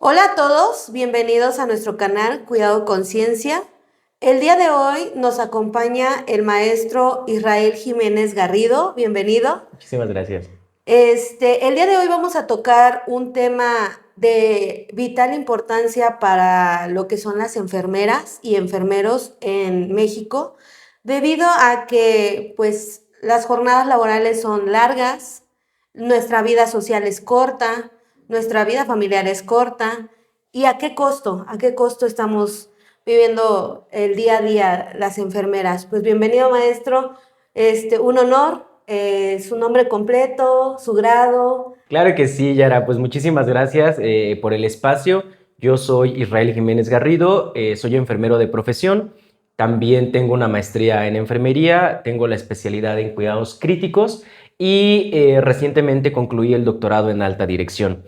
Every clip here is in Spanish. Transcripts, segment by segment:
Hola a todos, bienvenidos a nuestro canal Cuidado Conciencia. El día de hoy nos acompaña el maestro Israel Jiménez Garrido, bienvenido. Muchísimas gracias. El día de hoy vamos a tocar un tema de vital importancia para lo que son las enfermeras y enfermeros en México, debido a que pues las jornadas laborales son largas, nuestra vida social es corta, nuestra vida familiar es corta. ¿Y a qué costo? ¿A qué costo estamos viviendo el día a día las enfermeras? Pues bienvenido, maestro. Un honor, su nombre completo, su grado. Claro que sí, Yara. Pues muchísimas gracias por el espacio. Yo soy Israel Jiménez Garrido, soy enfermero de profesión. También tengo una maestría en enfermería, tengo la especialidad en cuidados críticos y recientemente concluí el doctorado en alta dirección.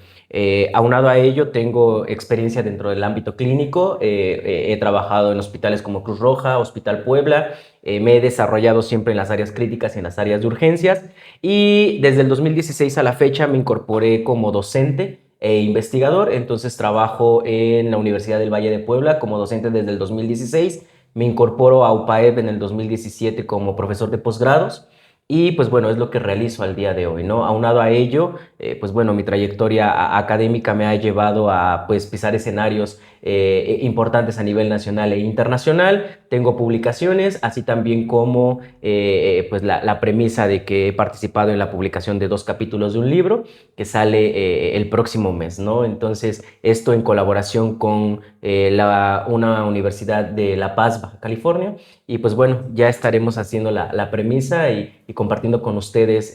Aunado a ello, tengo experiencia dentro del ámbito clínico. He trabajado en hospitales como Cruz Roja, Hospital Puebla. Me he desarrollado siempre en las áreas críticas y en las áreas de urgencias. Y desde el 2016 a la fecha me incorporé como docente e investigador. Entonces trabajo en la Universidad del Valle de Puebla como docente desde el 2016. Me incorporo a UPAEP en el 2017 como profesor de posgrados. Y pues bueno, es lo que realizo al día de hoy, ¿no? Aunado a ello, pues bueno, mi trayectoria académica me ha llevado a pues pisar escenarios importantes a nivel nacional e internacional. Tengo publicaciones, así también como pues la premisa de que he participado en la publicación de 2 capítulos de un libro que sale el próximo mes, ¿no? Entonces, esto en colaboración con una universidad de La Paz, Baja California. Y pues bueno, ya estaremos haciendo la premisa y compartiendo con ustedes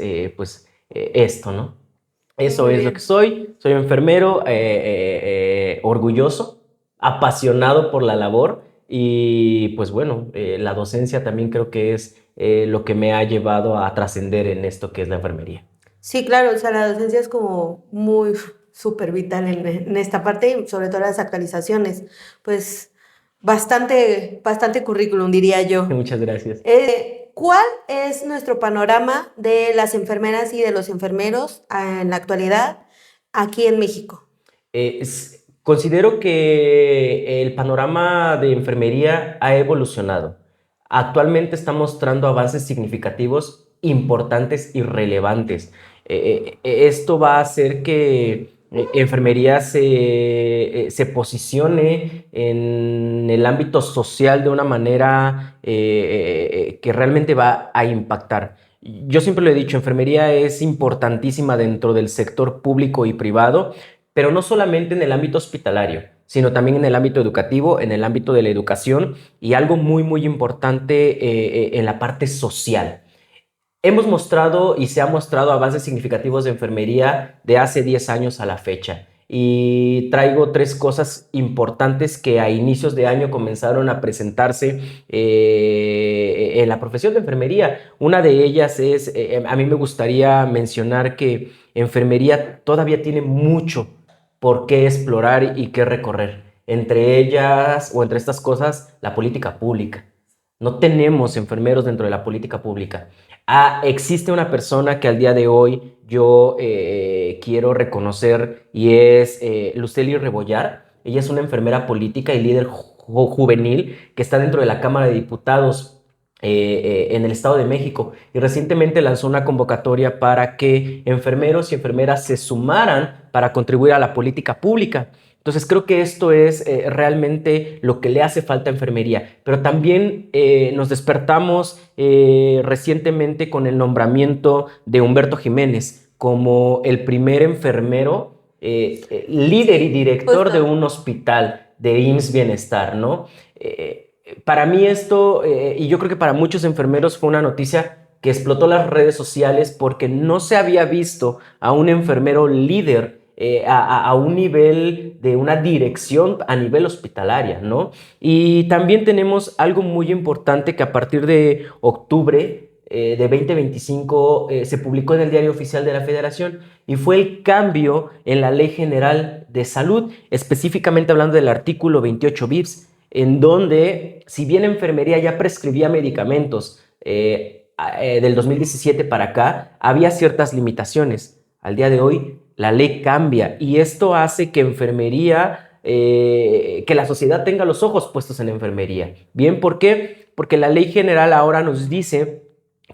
esto, ¿no? Eso Muy es lo que bien. soy enfermero, orgulloso, apasionado por la labor y pues bueno, la docencia también creo que es lo que me ha llevado a trascender en esto que es la enfermería. Sí, claro, o sea, la docencia es como muy súper vital en esta parte y sobre todo las actualizaciones. Pues bastante currículum, diría yo. Muchas gracias. ¿Cuál es nuestro panorama de las enfermeras y de los enfermeros en la actualidad aquí en México? Considero que el panorama de enfermería ha evolucionado. Actualmente está mostrando avances significativos, importantes y relevantes. Esto va a hacer que enfermería se posicione en el ámbito social de una manera que realmente va a impactar. Yo siempre lo he dicho, enfermería es importantísima dentro del sector público y privado, pero no solamente en el ámbito hospitalario, sino también en el ámbito educativo, en el ámbito de la educación y algo muy importante en la parte social. Hemos mostrado y se han mostrado avances significativos de enfermería de hace 10 años a la fecha. Y traigo 3 cosas importantes que a inicios de año comenzaron a presentarse en la profesión de enfermería. Una de ellas es, a mí me gustaría mencionar que enfermería todavía tiene mucho por qué explorar y qué recorrer. Entre ellas o entre estas cosas, la política pública. No tenemos enfermeros dentro de la política pública. Existe una persona que al día de hoy yo quiero reconocer y es Lucely Rebollar. Ella es una enfermera política y líder juvenil que está dentro de la Cámara de Diputados en el Estado de México y recientemente lanzó una convocatoria para que enfermeros y enfermeras se sumaran para contribuir a la política pública. Entonces creo que esto es realmente lo que le hace falta a enfermería, pero también nos despertamos recientemente con el nombramiento de Humberto Jiménez como el primer enfermero líder y director de Justo. un hospital de IMSS Bienestar, ¿no? Para mí esto, y yo creo que para muchos enfermeros fue una noticia que explotó las redes sociales porque no se había visto a un enfermero líder a un nivel de una dirección a nivel hospitalaria, ¿no? Y también tenemos algo muy importante que a partir de octubre de 2025 se publicó en el Diario Oficial de la Federación y fue el cambio en la Ley General de Salud, específicamente hablando del artículo 28 bis, en donde, si bien enfermería ya prescribía medicamentos del 2017 para acá, había ciertas limitaciones. Al día de hoy, la ley cambia y esto hace que enfermería, que la sociedad tenga los ojos puestos en enfermería. Bien, ¿por qué? Porque la ley general ahora nos dice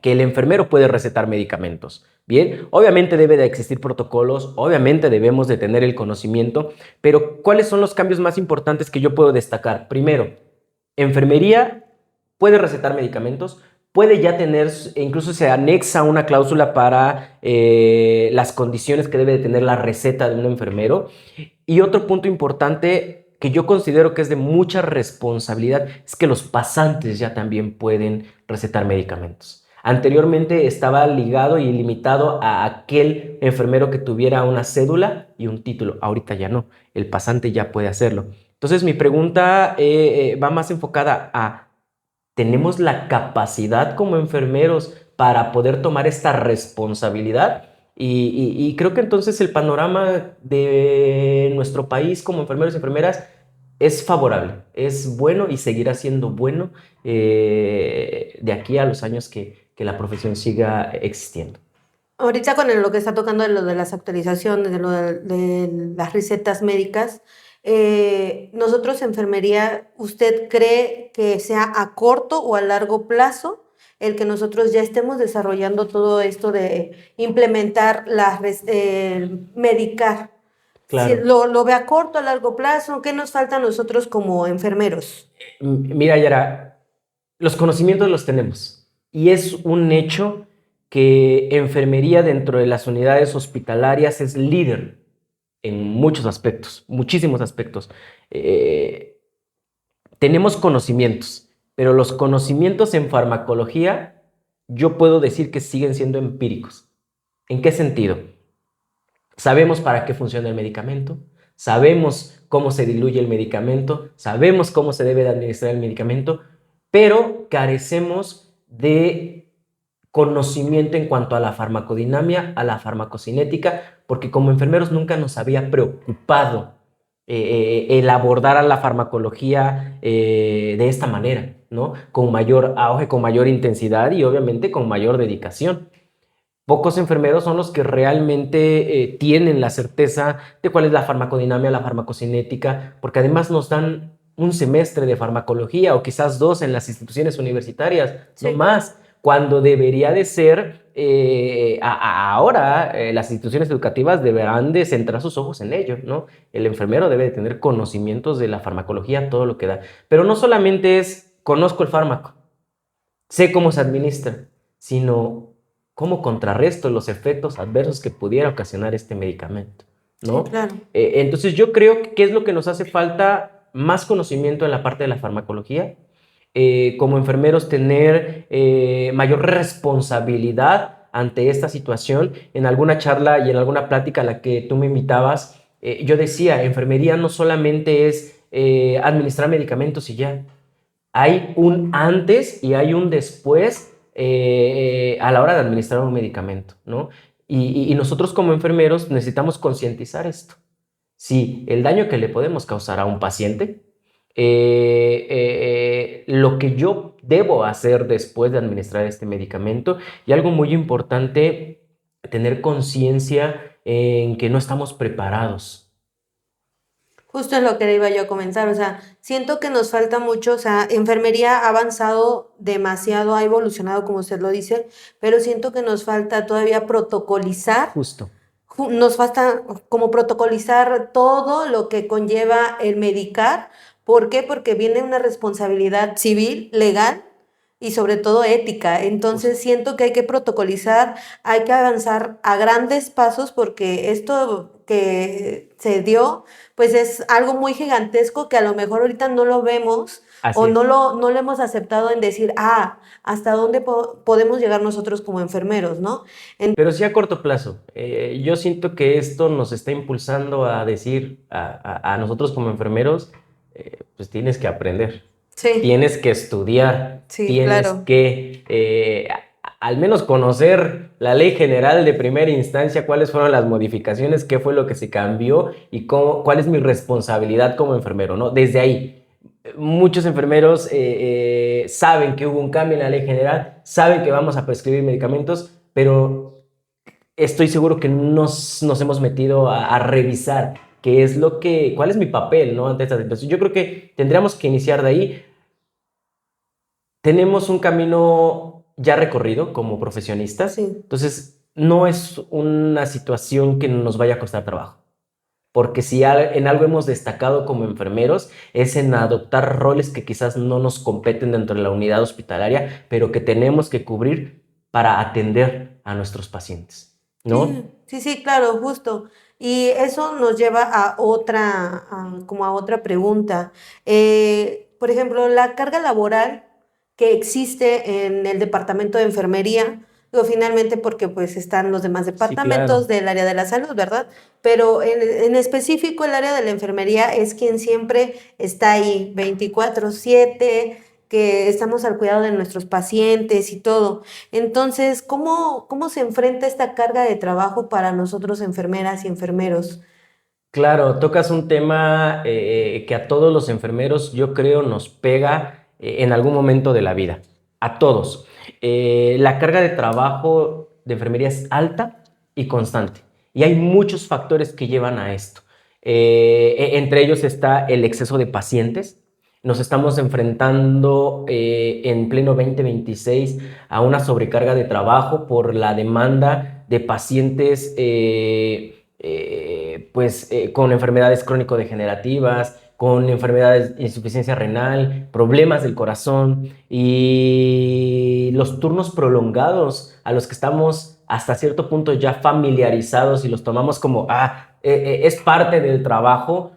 que el enfermero puede recetar medicamentos. Bien, obviamente debe de existir protocolos, obviamente debemos de tener el conocimiento, pero ¿cuáles son los cambios más importantes que yo puedo destacar? Primero, enfermería puede recetar medicamentos, puede ya tener, incluso se anexa una cláusula para las condiciones que debe de tener la receta de un enfermero. Y otro punto importante que yo considero que es de mucha responsabilidad es que los pasantes ya también pueden recetar medicamentos. Anteriormente estaba ligado y limitado a aquel enfermero que tuviera una cédula y un título. Ahorita ya no, el pasante ya puede hacerlo. Entonces mi pregunta va más enfocada a, ¿tenemos la capacidad como enfermeros para poder tomar esta responsabilidad? Y creo que entonces el panorama de nuestro país como enfermeros y enfermeras es favorable, es bueno y seguirá siendo bueno de aquí a los años que la profesión siga existiendo. Ahorita con lo que está tocando de lo de las actualizaciones, de lo de las recetas médicas, nosotros enfermería, ¿usted cree que sea a corto o a largo plazo el que nosotros ya estemos desarrollando todo esto de implementar medicar? Si Claro. lo ve a corto, a largo plazo, ¿qué nos falta a nosotros como enfermeros? Mira, Yara, los conocimientos los tenemos y es un hecho que enfermería dentro de las unidades hospitalarias es líder en muchos aspectos, muchísimos aspectos. Eh, Tenemos conocimientos, pero los conocimientos en farmacología yo puedo decir que siguen siendo empíricos. ¿En qué sentido? Sabemos para qué funciona el medicamento, sabemos cómo se diluye el medicamento, sabemos cómo se debe de administrar el medicamento, pero carecemos de conocimiento en cuanto a la farmacodinamia, a la farmacocinética, porque como enfermeros nunca nos había preocupado el abordar a la farmacología de esta manera, ¿no? Con mayor auge, con mayor intensidad y obviamente con mayor dedicación. Pocos enfermeros son los que realmente tienen la certeza de cuál es la farmacodinamia, la farmacocinética, porque además nos dan un semestre de farmacología o quizás dos en las instituciones universitarias, no Sí. más, cuando debería de ser, ahora las instituciones educativas deberán de centrar sus ojos en ello, ¿no? El enfermero debe de tener conocimientos de la farmacología, todo lo que da. Pero no solamente es, conozco el fármaco, sé cómo se administra, sino cómo contrarresto los efectos adversos que pudiera ocasionar este medicamento, Sí, ¿no? claro. Entonces yo creo que es lo que nos hace falta más conocimiento en la parte de la farmacología, como enfermeros tener mayor responsabilidad ante esta situación. En alguna charla y en alguna plática a la que tú me invitabas, yo decía, enfermería no solamente es administrar medicamentos y ya, hay un antes y hay un después a la hora de administrar un medicamento, ¿no? Y nosotros como enfermeros necesitamos concientizar esto. Si el daño que le podemos causar a un paciente, lo que yo debo hacer después de administrar este medicamento y algo muy importante, tener conciencia en que no estamos preparados. Justo es lo que le iba yo a comentar, o sea, siento que nos falta mucho, o sea, enfermería ha avanzado demasiado, ha evolucionado como usted lo dice, pero siento que nos falta todavía protocolizar, Justo. nos falta como protocolizar todo lo que conlleva el medicar. ¿Por qué? Porque viene una responsabilidad civil, legal y sobre todo ética. Entonces Justo. siento que hay que protocolizar, hay que avanzar a grandes pasos porque esto que se dio, pues es algo muy gigantesco que a lo mejor ahorita no lo vemos o Así es. no lo hemos aceptado en decir, hasta dónde podemos llegar nosotros como enfermeros, ¿no? Pero sí a corto plazo. Yo siento que esto nos está impulsando a decir a nosotros como enfermeros, pues tienes que aprender, Sí, tienes que estudiar, sí, tienes claro. que al menos conocer la ley general de primera instancia, cuáles fueron las modificaciones, qué fue lo que se cambió y cuál es mi responsabilidad como enfermero, ¿no? Desde ahí. Muchos enfermeros saben que hubo un cambio en la ley general, saben que vamos a prescribir medicamentos, pero estoy seguro que nos hemos metido a revisar qué es cuál es mi papel, ¿no? Ante esta situación. Yo creo que tendríamos que iniciar de ahí. Tenemos un camino ya recorrido como profesionistas, Sí. entonces no es una situación que nos vaya a costar trabajo. Porque si en algo hemos destacado como enfermeros es en adoptar roles que quizás no nos competen dentro de la unidad hospitalaria, pero que tenemos que cubrir para atender a nuestros pacientes, Sí, ¿no? sí, sí, claro, justo. Y eso nos lleva a otra, como a otra pregunta. Por ejemplo, la carga laboral que existe en el departamento de enfermería, digo, finalmente porque pues están los demás Sí, departamentos claro. del área de la salud, ¿verdad? Pero en específico el área de la enfermería es quien siempre está ahí 24/7, que estamos al cuidado de nuestros pacientes y todo. Entonces, ¿cómo se enfrenta esta carga de trabajo para nosotros enfermeras y enfermeros? Claro, tocas un tema que a todos los enfermeros yo creo nos pega en algún momento de la vida, a todos. La carga de trabajo de enfermería es alta y constante y hay muchos factores que llevan a esto. Entre ellos está el exceso de pacientes. Nos estamos enfrentando en pleno 2026 a una sobrecarga de trabajo por la demanda de pacientes con enfermedades crónico-degenerativas, con enfermedades de insuficiencia renal, problemas del corazón y los turnos prolongados a los que estamos hasta cierto punto ya familiarizados y los tomamos como, es parte del trabajo,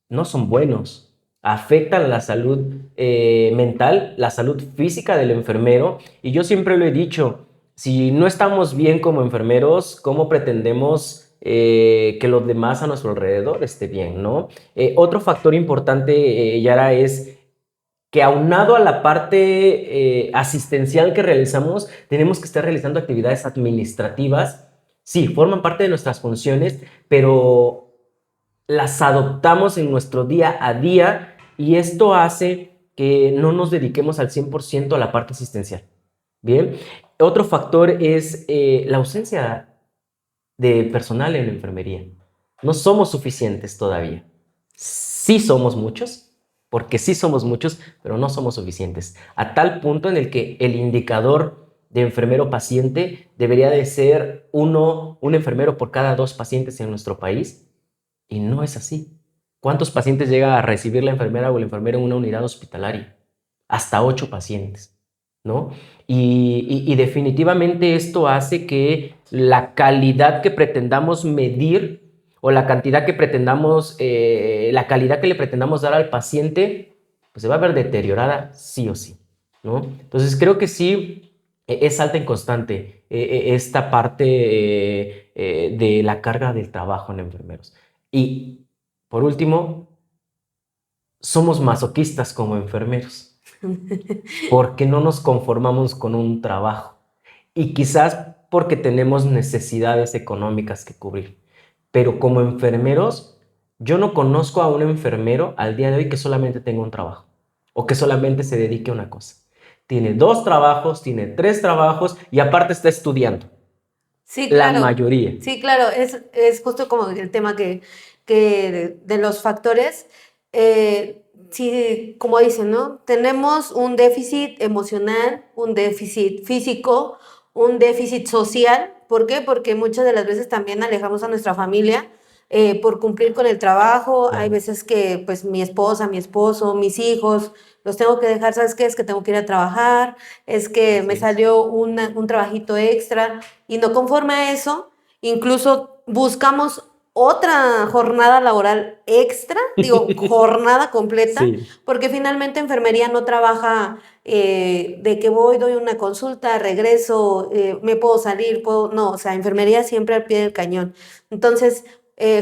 no son buenos. Afectan la salud mental, la salud física del enfermero. Y yo siempre lo he dicho, si no estamos bien como enfermeros, ¿cómo pretendemos que los demás a nuestro alrededor esté bien, ¿no? Otro factor importante, Yara, es que aunado a la parte asistencial que realizamos, tenemos que estar realizando actividades administrativas. Sí, forman parte de nuestras funciones, pero las adoptamos en nuestro día a día y esto hace que no nos dediquemos al 100% a la parte asistencial. Bien, otro factor es la ausencia de personal en la enfermería. No somos suficientes todavía. Sí somos muchos, porque sí somos muchos, pero no somos suficientes. A tal punto en el que el indicador de enfermero paciente debería de ser un enfermero por cada 2 pacientes en nuestro país, y no es así. ¿Cuántos pacientes llega a recibir la enfermera o el enfermero en una unidad hospitalaria? Hasta 8 pacientes, ¿no? Y definitivamente esto hace que la calidad que pretendamos medir o la cantidad que pretendamos, la calidad que le pretendamos dar al paciente, pues se va a ver deteriorada sí o sí, ¿no? Entonces creo que sí es alta y constante esta parte de la carga del trabajo en enfermeros. Y por último, somos masoquistas como enfermeros porque no nos conformamos con un trabajo y quizás porque tenemos necesidades económicas que cubrir. Pero como enfermeros, yo no conozco a un enfermero al día de hoy que solamente tenga un trabajo o que solamente se dedique a una cosa. Tiene 2 trabajos, tiene 3 trabajos y aparte está estudiando. Sí, La claro, mayoría. sí, claro, es justo como el tema que de los factores, sí, como dicen, ¿no? Tenemos un déficit emocional, un déficit físico, un déficit social. ¿Por qué? Porque muchas de las veces también alejamos a nuestra familia por cumplir con el trabajo. Hay Claro. veces que pues mi esposa, mi esposo, mis hijos, los tengo que dejar, ¿sabes qué? Es que tengo que ir a trabajar, es que Así me es. salió un trabajito extra y no conforme a eso, incluso buscamos otra jornada laboral extra, digo, jornada completa, Sí. porque finalmente enfermería no trabaja de que voy, doy una consulta, regreso, me puedo salir, puedo, no, o sea, enfermería siempre al pie del cañón. Entonces,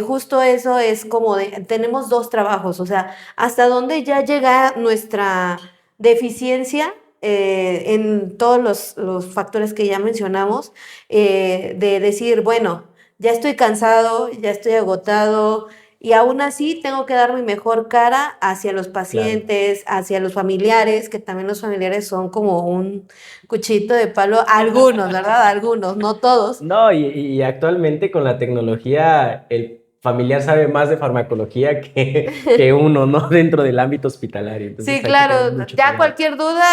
justo eso es como de, tenemos 2 trabajos, o sea, hasta dónde ya llega nuestra deficiencia en todos los factores que ya mencionamos, de decir, bueno, ya estoy cansado, ya estoy agotado, y aún así tengo que dar mi mejor cara hacia los Claro. pacientes, hacia los familiares, que también los familiares son como un cuchillito de palo, algunos, ¿verdad? Algunos, no todos. No, y actualmente con la tecnología, el familiar sabe más de farmacología que uno, ¿no? Dentro del ámbito hospitalario. Sí, Entonces hay que tener claro, mucho ya cuidado. cualquier duda,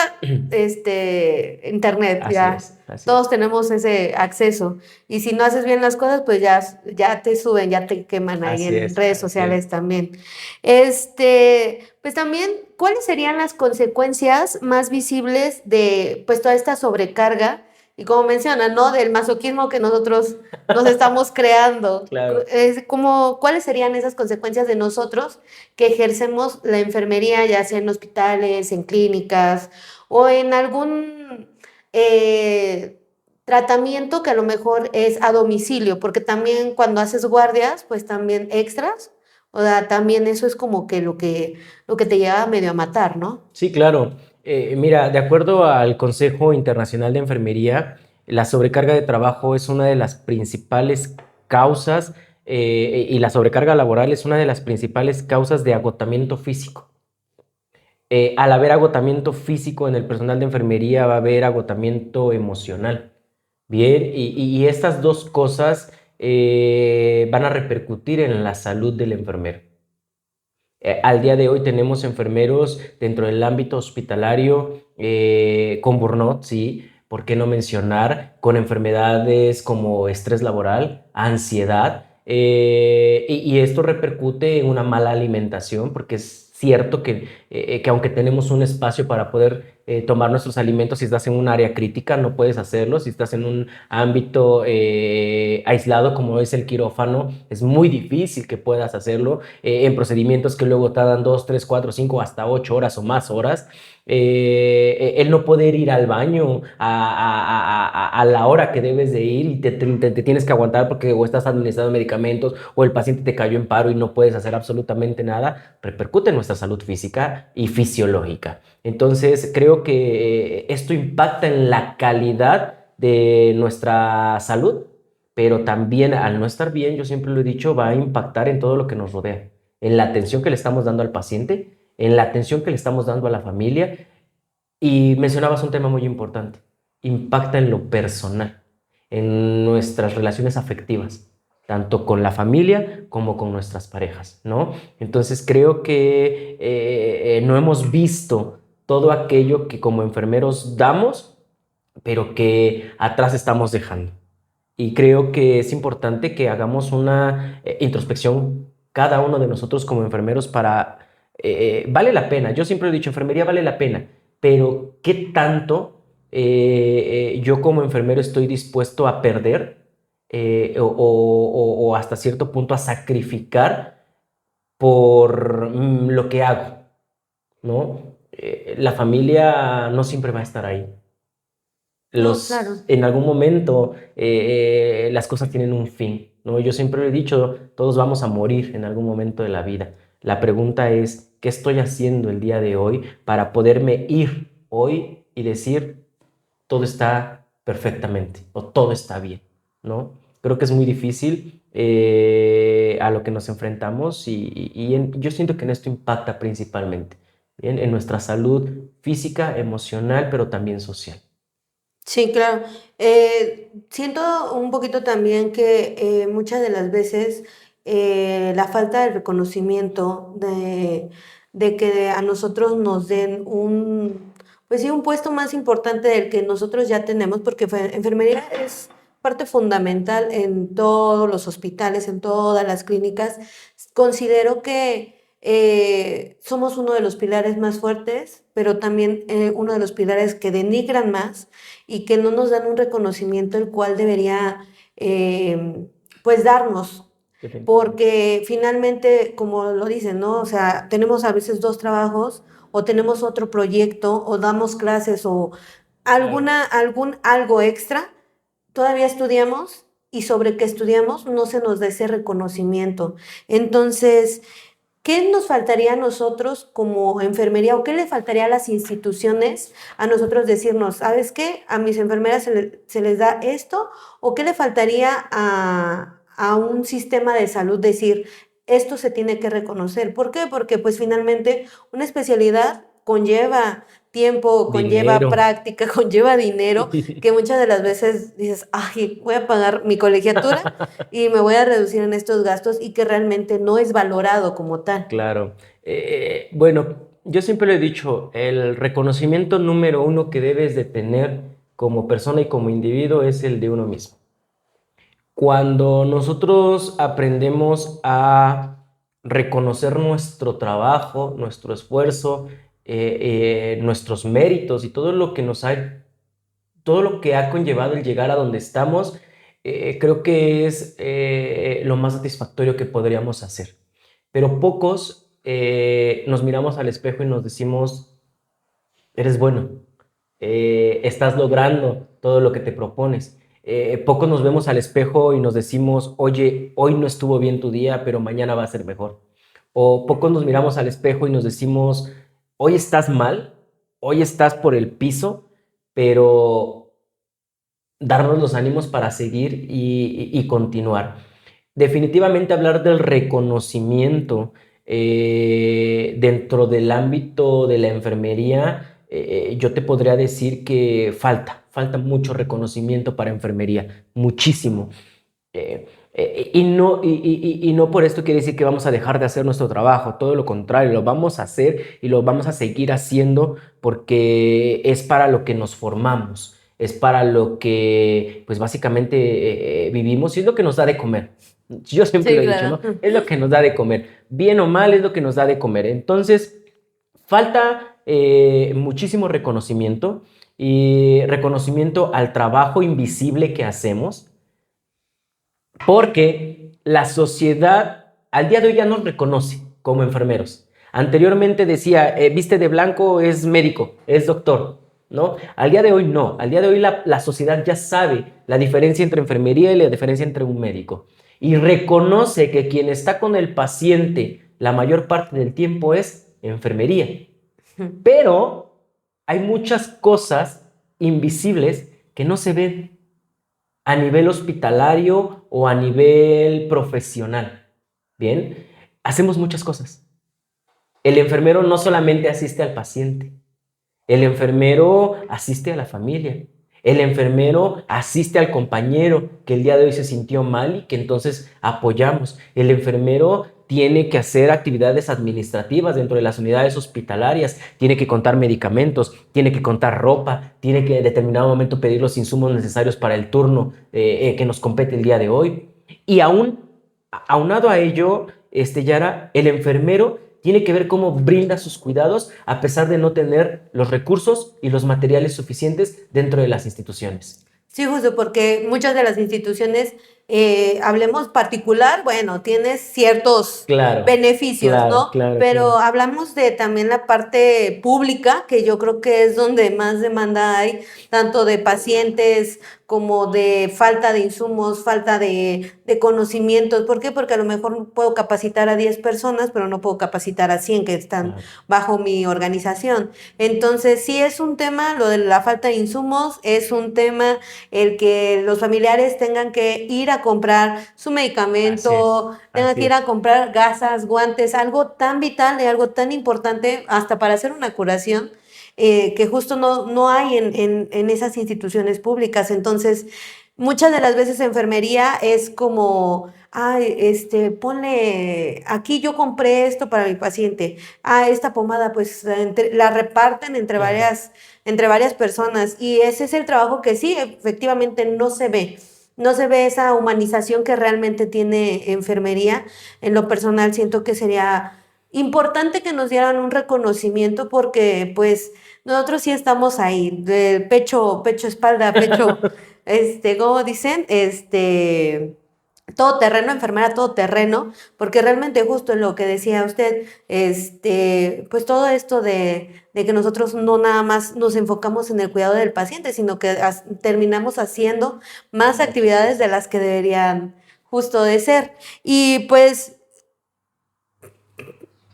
internet, Así ya es, así todos es. tenemos ese acceso. Y si no haces bien las cosas, pues ya te suben, ya te queman ahí Así en es, redes así es. sociales también. Pues también, ¿cuáles serían las consecuencias más visibles de pues toda esta sobrecarga? Y como mencionan, ¿no? Del masoquismo que nosotros nos estamos creando. Claro. Es como, ¿cuáles serían esas consecuencias de nosotros que ejercemos la enfermería, ya sea en hospitales, en clínicas o en algún tratamiento que a lo mejor es a domicilio? Porque también cuando haces guardias, pues también extras, o sea, también eso es como que lo que te lleva medio a matar, ¿no? Sí, claro. Mira, de acuerdo al Consejo Internacional de Enfermería, la sobrecarga de trabajo es una de las principales causas y la sobrecarga laboral es una de las principales causas de agotamiento físico. Al haber agotamiento físico en el personal de enfermería, va a haber agotamiento emocional. Bien, y estas dos cosas van a repercutir en la salud del enfermero. Al día de hoy tenemos enfermeros dentro del ámbito hospitalario con burnout, sí, ¿por qué no mencionar? Con enfermedades como estrés laboral, ansiedad, y esto repercute en una mala alimentación, porque es cierto que aunque tenemos un espacio para poder tomar nuestros alimentos, si estás en un área crítica no puedes hacerlo, si estás en un ámbito aislado como es el quirófano, es muy difícil que puedas hacerlo en procedimientos que luego tardan 2, 3, 4, 5, hasta 8 horas o más horas. El no poder ir al baño a la hora que debes de ir y te tienes que aguantar porque o estás administrando medicamentos o el paciente te cayó en paro y no puedes hacer absolutamente nada, repercute en nuestra salud física y fisiológica. Entonces, creo que esto impacta en la calidad de nuestra salud, pero también al no estar bien, yo siempre lo he dicho, va a impactar en todo lo que nos rodea, en la atención que le estamos dando al paciente, en la atención que le estamos dando a la familia. Y mencionabas un tema muy importante, impacta en lo personal, en nuestras relaciones afectivas, tanto con la familia como con nuestras parejas, ¿no? Entonces creo que no hemos visto todo aquello que como enfermeros damos, pero que atrás estamos dejando. Y creo que es importante que hagamos una introspección cada uno de nosotros como enfermeros para, vale la pena, yo siempre he dicho, enfermería vale la pena, pero ¿qué tanto yo como enfermero estoy dispuesto a perder o hasta cierto punto a sacrificar por lo que hago, ¿no? La familia no siempre va a estar ahí. No, claro. En algún momento las cosas tienen un fin, ¿no? Yo siempre he dicho, todos vamos a morir en algún momento de la vida. La pregunta es, ¿qué estoy haciendo el día de hoy para poderme ir hoy y decir, todo está perfectamente o todo está bien, ¿no? Creo que es muy difícil a lo que nos enfrentamos yo siento que en esto impacta principalmente, ¿bien? En nuestra salud física, emocional, pero también social. Sí, claro. Siento un poquito también que muchas de las veces la falta de reconocimiento de que a nosotros nos den pues sí, un puesto más importante del que nosotros ya tenemos, porque enfermería es parte fundamental en todos los hospitales, en todas las clínicas. Considero que somos uno de los pilares más fuertes, pero también uno de los pilares que denigran más y que no nos dan un reconocimiento el cual debería pues darnos, Definitivamente. porque finalmente, como lo dicen, ¿no? O sea, tenemos a veces dos trabajos o tenemos otro proyecto o damos clases o Claro. algún algo extra, todavía estudiamos y sobre que estudiamos no se nos da ese reconocimiento. Entonces, ¿qué nos faltaría a nosotros como enfermería o qué le faltaría a las instituciones a nosotros decirnos, ¿sabes qué? A mis enfermeras se les da esto o qué le faltaría a un sistema de salud decir, esto se tiene que reconocer. ¿Por qué? Porque pues finalmente una especialidad conlleva tiempo, conlleva Dinero. práctica, conlleva dinero, que muchas de las veces dices, ay, voy a pagar mi colegiatura y me voy a reducir en estos gastos y que realmente no es valorado como tal. Claro. Bueno, yo siempre lo he dicho, el reconocimiento número uno que debes de tener como persona y como individuo es el de uno mismo. Cuando nosotros aprendemos a reconocer nuestro trabajo, nuestro esfuerzo, nuestros méritos y todo lo que ha conllevado el llegar a donde estamos, creo que es lo más satisfactorio que podríamos hacer. Pero pocos nos miramos al espejo y nos decimos, eres bueno, estás logrando todo lo que te propones. Pocos nos vemos al espejo y nos decimos, oye, hoy no estuvo bien tu día, pero mañana va a ser mejor. O pocos nos miramos al espejo y nos decimos, hoy estás mal, hoy estás por el piso, pero darnos los ánimos para seguir y continuar. Definitivamente hablar del reconocimiento dentro del ámbito de la enfermería, yo te podría decir que falta mucho reconocimiento para enfermería, muchísimo. Y no por esto quiere decir que vamos a dejar de hacer nuestro trabajo, todo lo contrario, lo vamos a hacer y lo vamos a seguir haciendo porque es para lo que nos formamos, es para lo que pues básicamente vivimos y es lo que nos da de comer. Yo siempre lo Sí, he dicho, claro. ¿no? Es lo que nos da de comer, bien o mal es lo que nos da de comer. Entonces, falta muchísimo reconocimiento y reconocimiento al trabajo invisible que hacemos porque la sociedad al día de hoy ya nos reconoce como enfermeros. Anteriormente decía, viste de blanco, es médico, es doctor, ¿no? Al día de hoy no, al día de hoy la sociedad ya sabe la diferencia entre enfermería y la diferencia entre un médico. Y reconoce que quien está con el paciente la mayor parte del tiempo es enfermería. Pero hay muchas cosas invisibles que no se ven a nivel hospitalario o a nivel profesional. Bien, hacemos muchas cosas. El enfermero no solamente asiste al paciente, el enfermero asiste a la familia. El enfermero asiste al compañero que el día de hoy se sintió mal y que entonces apoyamos. El enfermero tiene que hacer actividades administrativas dentro de las unidades hospitalarias, tiene que contar medicamentos, tiene que contar ropa, tiene que en determinado momento pedir los insumos necesarios para el turno que nos compete el día de hoy. Y aunado a ello, Yara, el enfermero tiene que ver cómo brinda sus cuidados a pesar de no tener los recursos y los materiales suficientes dentro de las instituciones. Sí, justo porque muchas de las instituciones, hablemos particular, bueno, tienes ciertos Claro, beneficios, claro, ¿no? claro, Pero claro. hablamos de también la parte pública, que yo creo que es donde más demanda hay, tanto de pacientes como de falta de insumos, falta de conocimientos. ¿Por qué? Porque a lo mejor puedo capacitar a 10 personas, pero no puedo capacitar a 100 que están Claro. bajo mi organización. Entonces, sí es un tema, lo de la falta de insumos, es un tema el que los familiares tengan que ir a comprar su Así es, medicamento, tengan así que ir a es. comprar gasas, guantes, algo tan vital y algo tan importante hasta para hacer una curación. Que justo no hay en esas instituciones públicas. Entonces, muchas de las veces enfermería es como, ay, ponle, aquí yo compré esto para mi paciente, esta pomada, pues la reparten Claro. entre varias personas y ese es el trabajo que sí, efectivamente no se ve. No se ve esa humanización que realmente tiene enfermería. En lo personal siento que sería importante que nos dieran un reconocimiento porque pues nosotros sí estamos ahí, de pecho, pecho, espalda, pecho, ¿cómo dicen? Todo terreno, enfermera todo terreno, porque realmente justo en lo que decía usted, pues todo esto de que nosotros no nada más nos enfocamos en el cuidado del paciente, sino que terminamos haciendo más Muchas actividades de cosas. las que deberían justo de ser. Y pues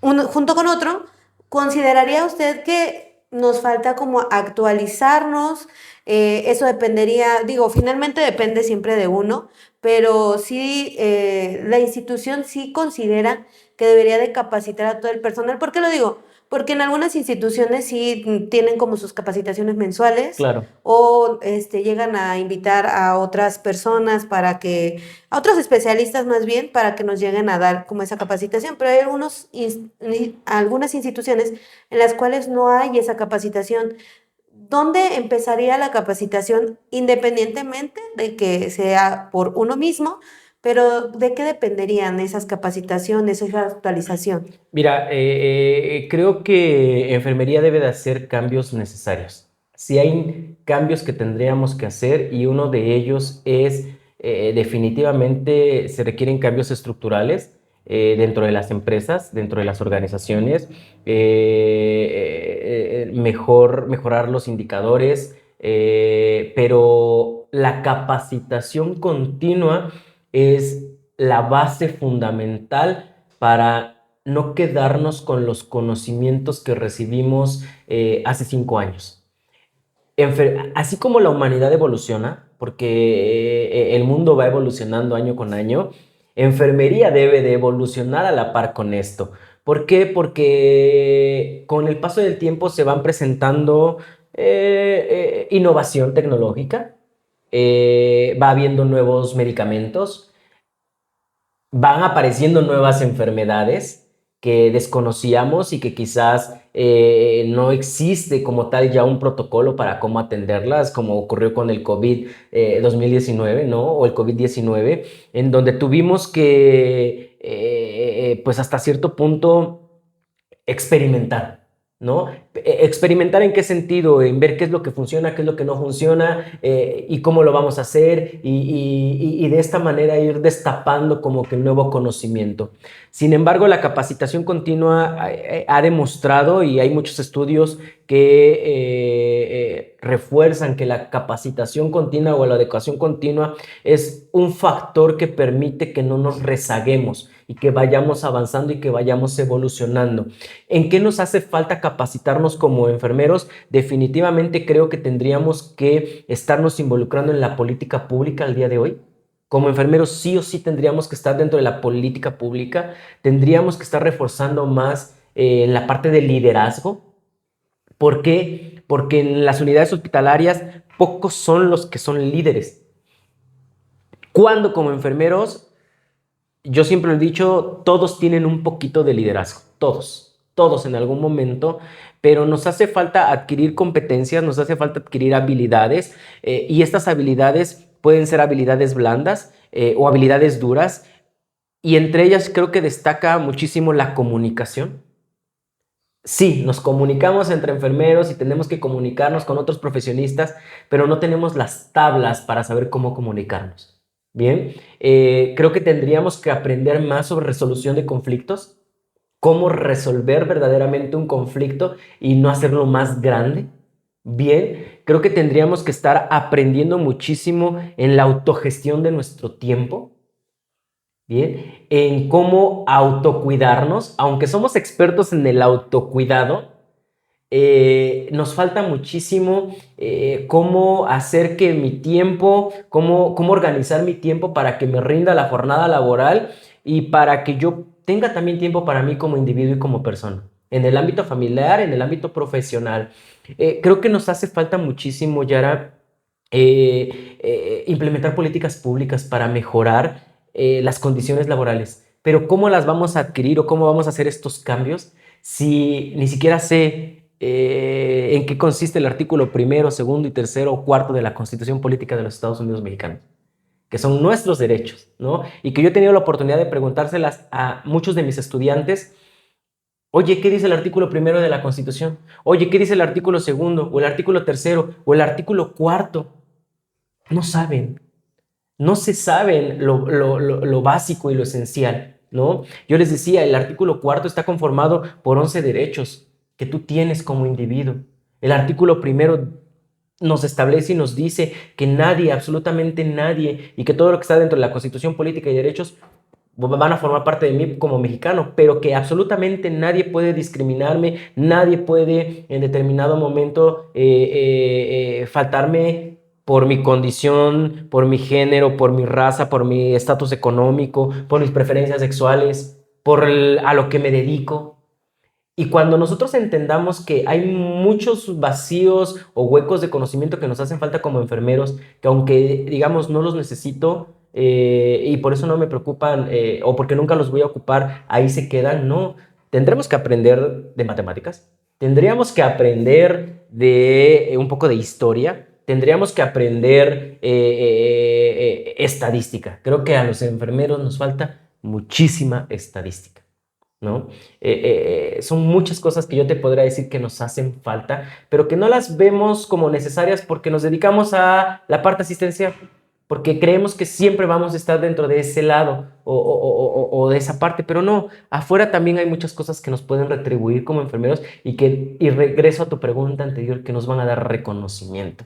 uno, junto con otro, ¿consideraría usted que nos falta como actualizarnos? Eso dependería, digo, finalmente depende siempre de uno, pero sí, la institución sí considera que debería de capacitar a todo el personal. ¿Por qué lo digo? Porque en algunas instituciones sí tienen como sus capacitaciones mensuales Claro. o llegan a invitar a otras personas a otros especialistas más bien, para que nos lleguen a dar como esa capacitación. Pero hay algunas instituciones en las cuales no hay esa capacitación. ¿Dónde empezaría la capacitación independientemente de que sea por uno mismo? Pero ¿de qué dependerían esas capacitaciones, esa actualización? Mira, creo que enfermería debe de hacer cambios necesarios. Si hay cambios que tendríamos que hacer y uno de ellos es definitivamente se requieren cambios estructurales dentro de las empresas, dentro de las organizaciones, mejorar los indicadores, pero la capacitación continua es la base fundamental para no quedarnos con los conocimientos que recibimos hace 5 años. Así como la humanidad evoluciona, porque el mundo va evolucionando año con año, enfermería debe de evolucionar a la par con esto. ¿Por qué? Porque con el paso del tiempo se van presentando innovación tecnológica, va habiendo nuevos medicamentos, van apareciendo nuevas enfermedades que desconocíamos y que quizás no existe como tal ya un protocolo para cómo atenderlas, como ocurrió con el COVID 2019, ¿no? O el COVID-19, en donde tuvimos que, pues hasta cierto punto, experimentar, ¿no? Experimentar en qué sentido, en ver qué es lo que funciona, qué es lo que no funciona y cómo lo vamos a hacer y de esta manera ir destapando como que el nuevo conocimiento. Sin embargo, la capacitación continua ha demostrado y hay muchos estudios que refuerzan que la capacitación continua o la educación continua es un factor que permite que no nos rezaguemos y que vayamos avanzando y que vayamos evolucionando. ¿En qué nos hace falta capacitarnos como enfermeros? Definitivamente creo que tendríamos que estarnos involucrando en la política pública al día de hoy. Como enfermeros sí o sí tendríamos que estar dentro de la política pública, tendríamos que estar reforzando más en la parte del liderazgo. ¿Por qué? Porque en las unidades hospitalarias pocos son los que son líderes. Cuando como enfermeros, yo siempre lo he dicho, todos tienen un poquito de liderazgo, todos en algún momento, pero nos hace falta adquirir competencias, nos hace falta adquirir habilidades y estas habilidades pueden ser habilidades blandas o habilidades duras y entre ellas creo que destaca muchísimo la comunicación. Sí, nos comunicamos entre enfermeros y tenemos que comunicarnos con otros profesionistas, pero no tenemos las tablas para saber cómo comunicarnos. Bien, creo que tendríamos que aprender más sobre resolución de conflictos, cómo resolver verdaderamente un conflicto y no hacerlo más grande. Bien, creo que tendríamos que estar aprendiendo muchísimo en la autogestión de nuestro tiempo. Bien, en cómo autocuidarnos, aunque somos expertos en el autocuidado, nos falta muchísimo cómo hacer que mi tiempo, cómo organizar mi tiempo para que me rinda la jornada laboral y para que yo tenga también tiempo para mí como individuo y como persona, en el ámbito familiar, en el ámbito profesional. Creo que nos hace falta muchísimo, Yara, implementar políticas públicas para mejorar las condiciones laborales. Pero ¿cómo las vamos a adquirir o cómo vamos a hacer estos cambios si ni siquiera sé en qué consiste el artículo primero, segundo y tercero o cuarto de la Constitución Política de los Estados Unidos Mexicanos, que son nuestros derechos, ¿no? Y que yo he tenido la oportunidad de preguntárselas a muchos de mis estudiantes. Oye, ¿qué dice el artículo primero de la Constitución? Oye, ¿qué dice el artículo segundo o el artículo tercero o el artículo cuarto? No saben, no se saben lo básico y lo esencial, ¿no? Yo les decía, el artículo cuarto está conformado por 11 derechos que tú tienes como individuo. El artículo primero nos establece y nos dice que nadie, absolutamente nadie, y que todo lo que está dentro de la Constitución Política y Derechos van a formar parte de mí como mexicano, pero que absolutamente nadie puede discriminarme, nadie puede en determinado momento faltarme por mi condición, por mi género, por mi raza, por mi estatus económico, por mis preferencias sexuales, a lo que me dedico. Y cuando nosotros entendamos que hay muchos vacíos o huecos de conocimiento que nos hacen falta como enfermeros, que aunque digamos no los necesito y por eso no me preocupan o porque nunca los voy a ocupar, ahí se quedan, no. Tendremos que aprender de matemáticas, tendríamos que aprender de un poco de historia, tendríamos que aprender estadística. Creo que a los enfermeros nos falta muchísima estadística, ¿no? Son muchas cosas que yo te podría decir que nos hacen falta, pero que no las vemos como necesarias porque nos dedicamos a la parte asistencial, porque creemos que siempre vamos a estar dentro de ese lado o de esa parte, pero no, afuera también hay muchas cosas que nos pueden retribuir como enfermeros y regreso a tu pregunta anterior, que nos van a dar reconocimiento.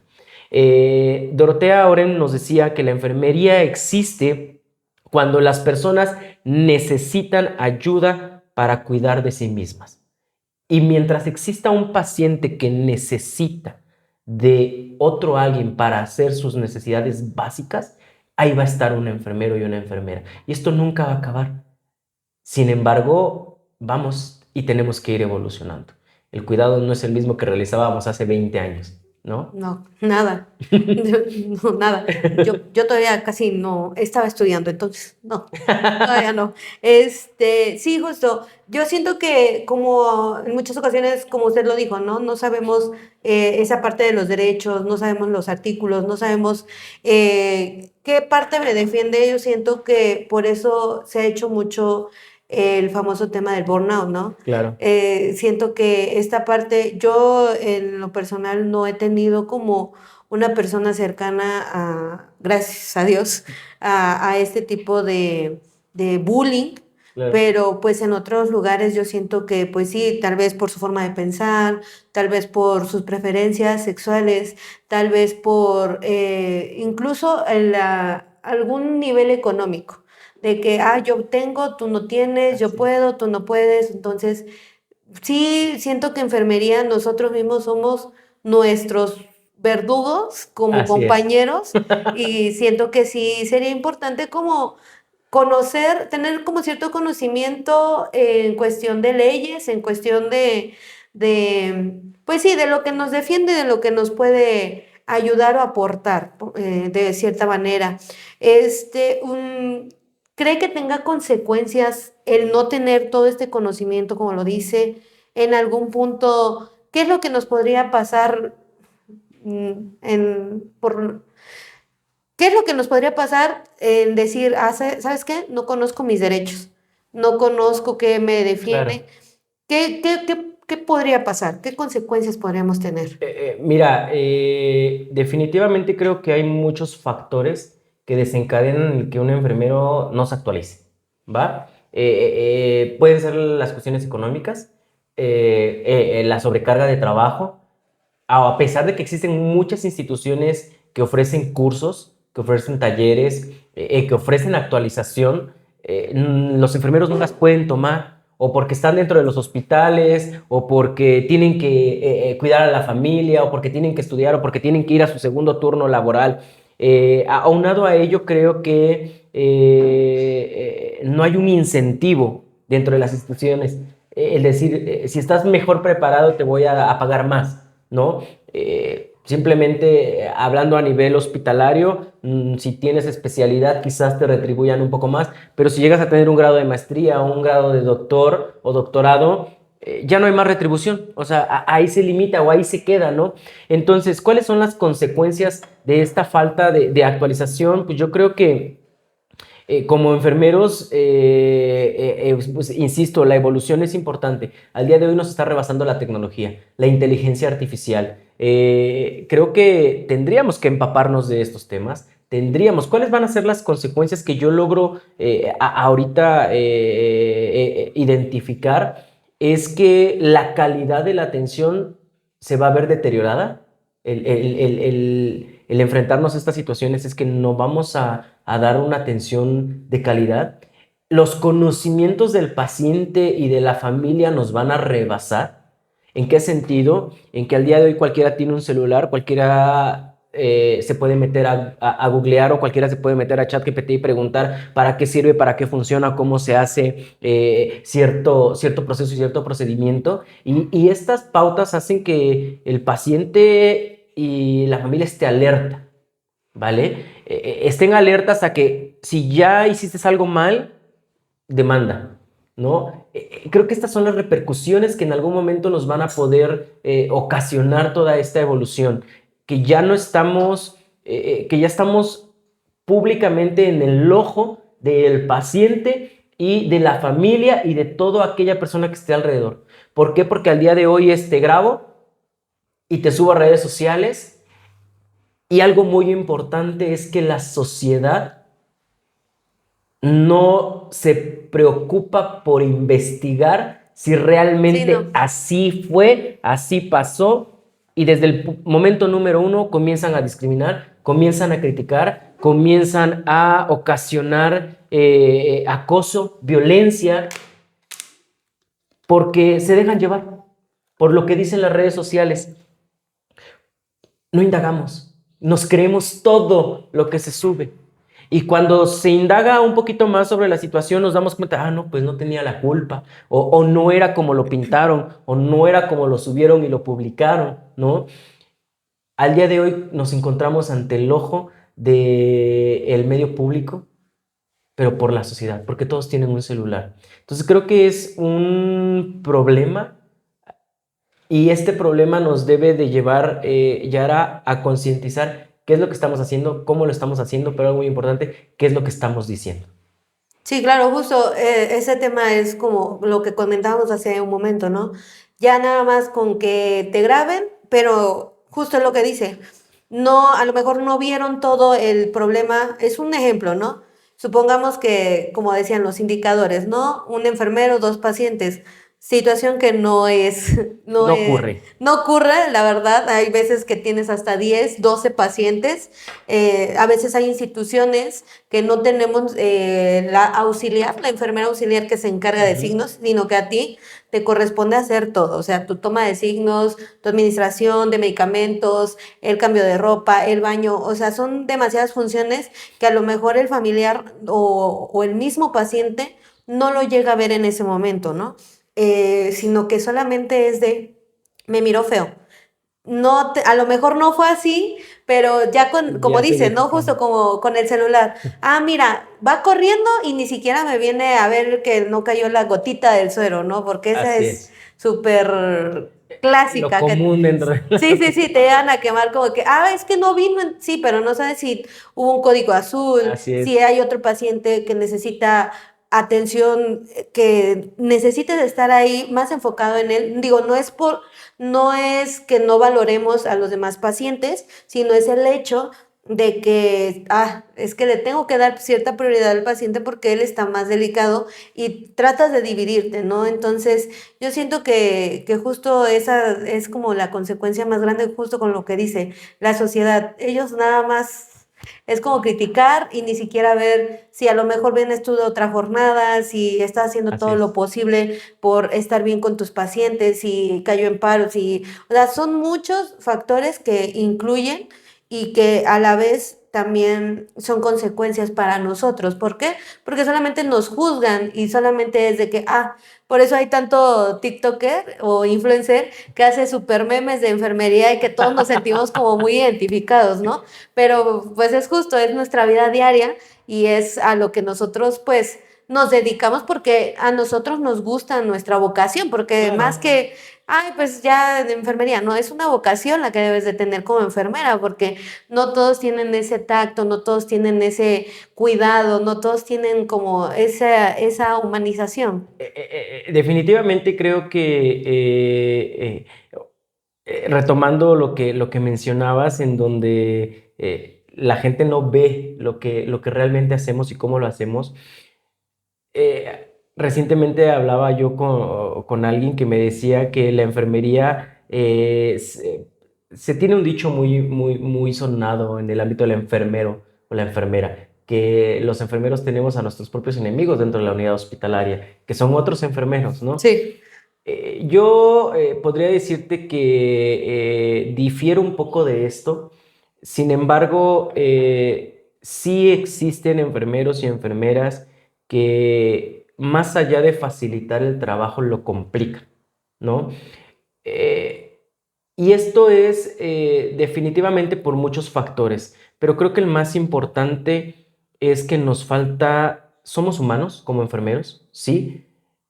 Dorotea Oren nos decía que la enfermería existe cuando las personas necesitan ayuda para cuidar de sí mismas. Y mientras exista un paciente que necesita de otro alguien para hacer sus necesidades básicas, ahí va a estar un enfermero y una enfermera. Y esto nunca va a acabar. Sin embargo, vamos y tenemos que ir evolucionando. El cuidado no es el mismo que realizábamos hace 20 años, ¿no? No, nada. No, nada. Yo todavía casi no estaba estudiando, entonces no, todavía no. Sí, justo. Yo siento que como en muchas ocasiones, como usted lo dijo, ¿no? No sabemos esa parte de los derechos, no sabemos los artículos, no sabemos qué parte me defiende. Yo siento que por eso se ha hecho mucho el famoso tema del burnout, ¿no? Claro. Siento que esta parte, yo en lo personal no he tenido como una persona cercana gracias a Dios, a este tipo de bullying, Claro. pero pues en otros lugares yo siento que pues sí, tal vez por su forma de pensar, tal vez por sus preferencias sexuales, tal vez por incluso algún nivel económico de que, yo tengo, tú no tienes, yo Así es. puedo, tú no puedes. Entonces, sí, siento que enfermería nosotros mismos somos nuestros verdugos como Así es. compañeros y siento que sí sería importante como conocer, tener como cierto conocimiento en cuestión de leyes, en cuestión pues sí, de lo que nos defiende, de lo que nos puede ayudar o aportar de cierta manera. ¿Cree que tenga consecuencias el no tener todo este conocimiento, como lo dice, en algún punto? ¿Qué es lo que nos podría pasar mm, en, por, ¿qué es lo que nos podría pasar en decir, ¿sabes qué? No conozco mis derechos, no conozco qué me Claro. defiende. ¿Qué podría pasar? ¿Qué consecuencias podríamos tener? Mira, definitivamente creo que hay muchos factores que desencadenan el que un enfermero no se actualice, ¿va? Pueden ser las cuestiones económicas, la sobrecarga de trabajo, a pesar de que existen muchas instituciones que ofrecen cursos, que ofrecen talleres, que ofrecen actualización, los enfermeros no las pueden tomar, o porque están dentro de los hospitales, o porque tienen que cuidar a la familia, o porque tienen que estudiar, o porque tienen que ir a su segundo turno laboral. Aunado a ello, creo que no hay un incentivo dentro de las instituciones. El decir, si estás mejor preparado, te voy a pagar más, ¿no? Simplemente hablando a nivel hospitalario, si tienes especialidad quizás te retribuyan un poco más, pero si llegas a tener un grado de maestría o un grado de doctor o doctorado, ya no hay más retribución, o sea, ahí se limita o ahí se queda, ¿no? Entonces, ¿cuáles son las consecuencias de esta falta de actualización? Pues yo creo que como enfermeros, pues, insisto, la evolución es importante. Al día de hoy nos está rebasando la tecnología, la inteligencia artificial. Creo que tendríamos que empaparnos de estos temas. ¿Cuáles van a ser las consecuencias que yo logro ahorita identificar? Es que la calidad de la atención se va a ver deteriorada. El enfrentarnos a estas situaciones es que no vamos a dar una atención de calidad. Los conocimientos del paciente y de la familia nos van a rebasar. ¿En qué sentido? En que al día de hoy cualquiera tiene un celular, cualquiera se puede meter a googlear o cualquiera se puede meter a ChatGPT y preguntar para qué sirve, para qué funciona, cómo se hace cierto proceso y cierto procedimiento. Y estas pautas hacen que el paciente y la familia esté alerta, ¿vale? Estén alertas a que si ya hiciste algo mal, demanda, ¿no? Creo que estas son las repercusiones que en algún momento nos van a poder ocasionar toda esta evolución, que ya no estamos, que ya estamos públicamente en el ojo del paciente y de la familia y de toda aquella persona que esté alrededor. ¿Por qué? Porque al día de hoy te grabo y te subo a redes sociales y algo muy importante es que la sociedad no se preocupa por investigar si Sí, no. realmente así fue, así pasó, y desde el momento número uno comienzan a discriminar, comienzan a criticar, comienzan a ocasionar acoso, violencia, porque se dejan llevar por lo que dicen las redes sociales. No indagamos, nos creemos todo lo que se sube. Y cuando se indaga un poquito más sobre la situación, nos damos cuenta, no, pues no tenía la culpa, o no era como lo pintaron, o no era como lo subieron y lo publicaron, ¿no? Al día de hoy nos encontramos ante el ojo del medio público, pero por la sociedad, porque todos tienen un celular. Entonces creo que es un problema y este problema nos debe de llevar, Yara, a concientizar qué es lo que estamos haciendo, cómo lo estamos haciendo, pero algo muy importante, qué es lo que estamos diciendo. Sí, claro, justo ese tema es como lo que comentábamos hace un momento, ¿no? Ya nada más con que te graben, pero justo es lo que dice, no, a lo mejor no vieron todo el problema, es un ejemplo, ¿no? Supongamos que, como decían los indicadores, ¿no? Un enfermero, dos pacientes, situación que no es, no No es, ocurre. no ocurre, la verdad, hay veces que tienes hasta 10, 12 pacientes, a veces hay instituciones que no tenemos la auxiliar, la enfermera auxiliar que se encarga de Ujú. signos, sino que a ti te corresponde hacer todo, o sea, tu toma de signos, tu administración de medicamentos, el cambio de ropa, el baño, o sea, son demasiadas funciones que a lo mejor el familiar o el mismo paciente no lo llega a ver en ese momento, ¿no? Sino que solamente es de, me miró feo. No a lo mejor no fue así, pero ya como Ya se dice, ¿no? identifican. Justo como con el celular. Ah, mira, va corriendo y ni siquiera me viene a ver que no cayó la gotita del suero, ¿no? Porque esa Así es es. súper Lo clásica. común dentro de la Sí, sí, sí, te sociedad. van a quemar como que, es que no vino, sí, pero no sabes si hubo un código azul, Así si es. hay otro paciente que necesita atención, que necesite de estar ahí más enfocado en él. Digo, no es que no valoremos a los demás pacientes, sino es el hecho de que, es que le tengo que dar cierta prioridad al paciente porque él está más delicado y tratas de dividirte, ¿no? Entonces, yo siento que justo esa es como la consecuencia más grande, justo con lo que dice la sociedad. Ellos nada más es como criticar y ni siquiera ver si a lo mejor vienes tú de otra jornada, si estás haciendo Así todo lo es. posible por estar bien con tus pacientes, si cayó en paro, si, o sea, son muchos factores que incluyen y que a la vez también son consecuencias para nosotros. ¿Por qué? Porque solamente nos juzgan y solamente es de que, por eso hay tanto TikToker o influencer que hace super memes de enfermería y que todos nos sentimos como muy identificados, ¿no? Pero pues es justo, es nuestra vida diaria y es a lo que nosotros pues nos dedicamos porque a nosotros nos gusta nuestra vocación, porque más Claro. que, pues ya de enfermería, no, es una vocación la que debes de tener como enfermera, porque no todos tienen ese tacto, no todos tienen ese cuidado, no todos tienen como esa humanización. Definitivamente creo que retomando lo que mencionabas, en donde la gente no ve lo que realmente hacemos y cómo lo hacemos. Recientemente hablaba yo con alguien que me decía que la enfermería se tiene un dicho muy sonado en el ámbito del enfermero o la enfermera, que los enfermeros tenemos a nuestros propios enemigos dentro de la unidad hospitalaria, que son otros enfermeros, ¿no? Sí, Yo podría decirte que difiero un poco de esto, Sin embargo, sí existen enfermeros y enfermeras que más allá de facilitar el trabajo lo complican, ¿no? Eh, y esto es definitivamente por muchos factores, pero creo que el más importante es que nos falta, somos humanos como enfermeros, sí,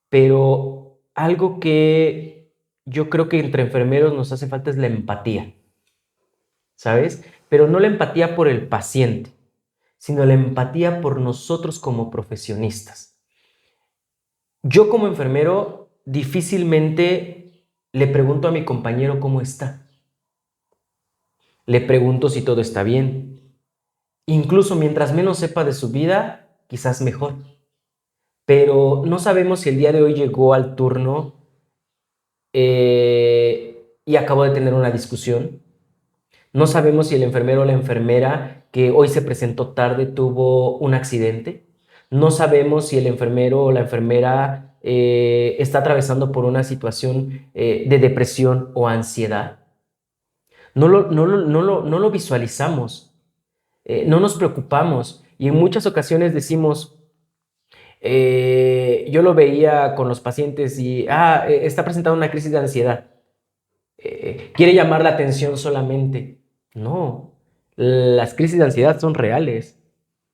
pero algo que yo creo que entre enfermeros nos hace falta es la empatía, ¿sabes? Pero no la empatía por el paciente, sino la empatía por nosotros como profesionistas. Yo como enfermero difícilmente le pregunto a mi compañero cómo está. Le pregunto si todo está bien. Incluso mientras menos sepa de su vida, quizás mejor. Pero no sabemos si el día de hoy llegó al turno y acabó de tener una discusión. No sabemos si el enfermero o la enfermera que hoy se presentó tarde tuvo un accidente. No sabemos si el enfermero o la enfermera está atravesando por una situación de depresión o ansiedad. No lo visualizamos, no nos preocupamos y en muchas ocasiones decimos, yo lo veía con los pacientes y, está presentando una crisis de ansiedad. Quiere llamar la atención solamente. No, las crisis de ansiedad son reales,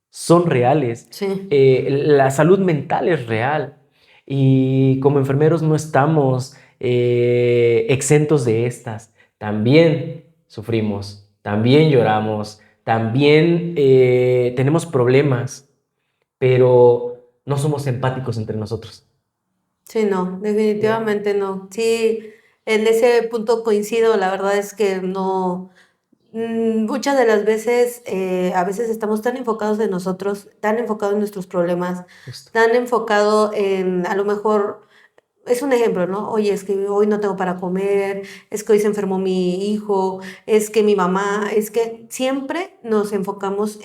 son reales. Sí. La salud mental es real y como enfermeros no estamos exentos de estas. También sufrimos, también lloramos, también tenemos problemas, pero no somos empáticos entre nosotros. Sí, no, ¿No? definitivamente no. Sí, en ese punto coincido, la verdad es que no, muchas de las veces, a veces estamos tan enfocados en nosotros, tan enfocados en nuestros problemas, Justo. tan enfocado en, a lo mejor, es un ejemplo, ¿no? Oye, es que hoy no tengo para comer, es que hoy se enfermó mi hijo, es que mi mamá, es que siempre nos enfocamos,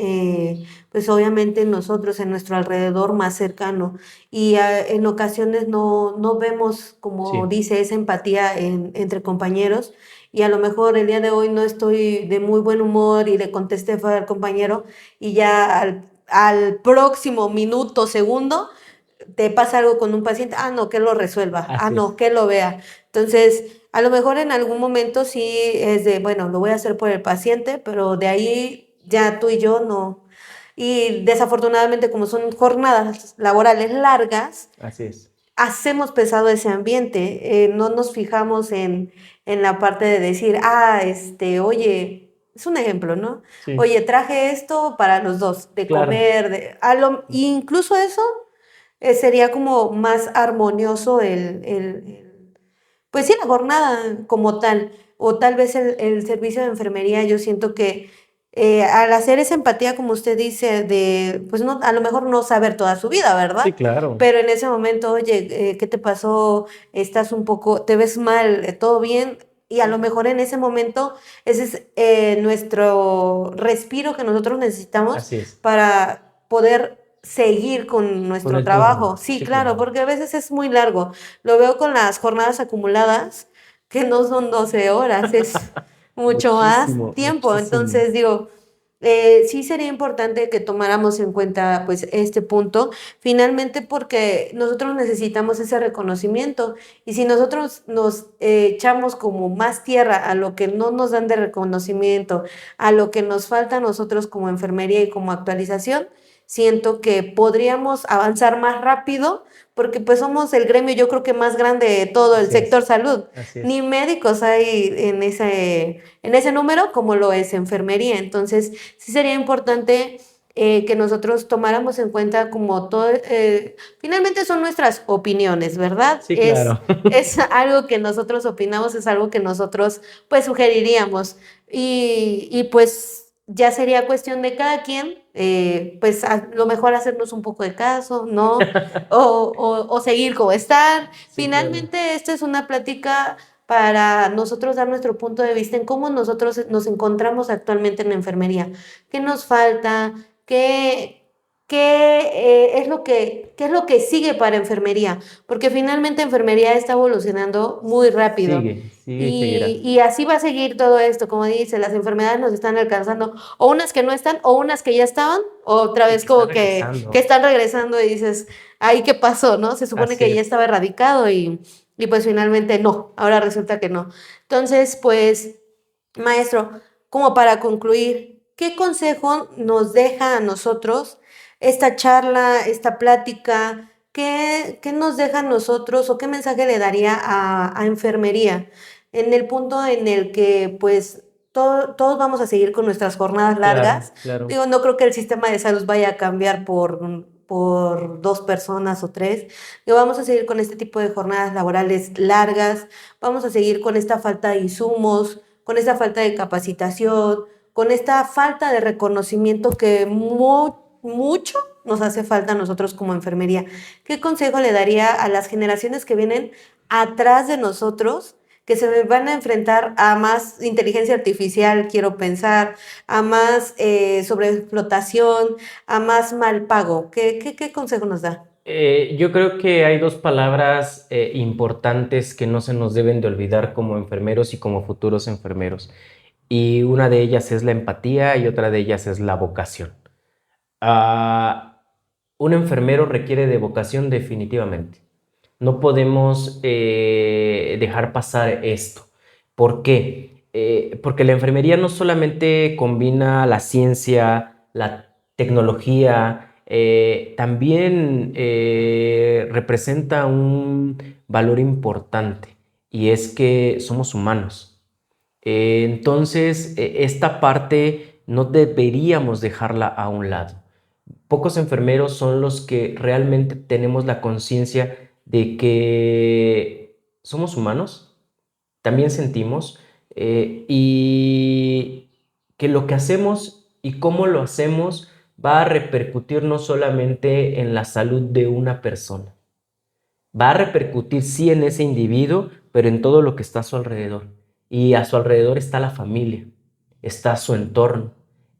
pues obviamente en nosotros, en nuestro alrededor más cercano. Y en ocasiones no vemos, como Sí, dice, esa empatía entre compañeros. Y a lo mejor el día de hoy no estoy de muy buen humor y le contesté fue al compañero y ya al próximo minuto, segundo, te pasa algo con un paciente, no, que lo resuelva, así no, es. que lo vea. Entonces, a lo mejor en algún momento sí es de, bueno, lo voy a hacer por el paciente, pero de ahí ya tú y yo no. Y desafortunadamente, como son jornadas laborales largas, Así es. hacemos pesado ese ambiente, no nos fijamos en la parte de decir, oye, es un ejemplo, ¿no? Sí, Oye, traje esto para los dos, de claro. comer, incluso eso sería como más armonioso pues sí, la jornada como tal, o tal vez el servicio de enfermería, yo siento que al hacer esa empatía, como usted dice, de, pues no, a lo mejor no saber toda su vida, Sí, ¿verdad? claro. Pero en ese momento, oye, ¿qué te pasó? Estás un poco, te ves mal, ¿todo bien? Y a lo mejor en ese momento, ese es nuestro respiro que nosotros necesitamos Así es. para poder seguir con Con nuestro el turno. trabajo. Sí, Sí, claro, claro. porque a veces es muy largo. Lo veo con las jornadas acumuladas, que no son 12 horas, es mucho más Muchísimo, tiempo. muchísimo. Entonces, digo, sí sería importante que tomáramos en cuenta pues este punto, finalmente porque nosotros necesitamos ese reconocimiento y si nosotros nos echamos como más tierra a lo que no nos dan de reconocimiento, a lo que nos falta a nosotros como enfermería y como actualización, siento que podríamos avanzar más rápido porque pues somos el gremio yo creo que más grande de todo el Así sector es. salud. Así Ni es. médicos hay en ese número como lo es enfermería. Entonces, sí sería importante que nosotros tomáramos en cuenta como todo, finalmente son nuestras opiniones, ¿verdad? Sí, Es, claro. es algo que nosotros opinamos, es algo que nosotros pues sugeriríamos. Y pues ya sería cuestión de cada quien, pues a lo mejor hacernos un poco de caso, ¿no? O seguir como están. Sí, claro. Finalmente, esta es una plática para nosotros dar nuestro punto de vista en cómo nosotros nos encontramos actualmente en la enfermería. ¿Qué nos falta? qué es lo que sigue para enfermería, porque finalmente enfermería está evolucionando muy rápido. Sigue y seguirá. Y así va a seguir todo esto, como dice, las enfermedades nos están alcanzando, o unas que no están, o unas que ya estaban, o otra Y vez que está como que regresando. están regresando y dices, ay, ¿qué pasó? ¿No? Se supone Así que ya es. estaba erradicado y pues finalmente no, ahora resulta que no. Entonces, pues, maestro, como para concluir, ¿qué consejo nos deja a nosotros esta charla, esta plática? ¿Qué nos deja a nosotros o qué mensaje le daría a enfermería en el punto en el que pues todos vamos a seguir con nuestras jornadas Claro, largas? claro. Digo, no creo que el sistema de salud vaya a cambiar por dos personas o tres. Digo, vamos a seguir con este tipo de jornadas laborales largas, vamos a seguir con esta falta de insumos, con esta falta de capacitación, con esta falta de reconocimiento que mucho nos hace falta a nosotros como enfermería. ¿Qué consejo le daría a las generaciones que vienen atrás de nosotros, que se van a enfrentar a más inteligencia artificial, quiero pensar, a más sobreexplotación, a más mal pago? ¿Qué consejo nos da? Yo creo que hay dos palabras importantes que no se nos deben de olvidar como enfermeros y como futuros enfermeros. Y una de ellas es la empatía y otra de ellas es la vocación. Ah, un enfermero requiere de vocación definitivamente. No podemos dejar pasar esto. ¿Por qué? Porque la enfermería no solamente combina la ciencia, la tecnología, también representa un valor importante y es que somos humanos. Entonces, esta parte no deberíamos dejarla a un lado. Pocos enfermeros son los que realmente tenemos la conciencia de que somos humanos, también sentimos, y que lo que hacemos y cómo lo hacemos va a repercutir no solamente en la salud de una persona, va a repercutir sí en ese individuo, pero en todo lo que está a su alrededor. Y a su alrededor está la familia, está su entorno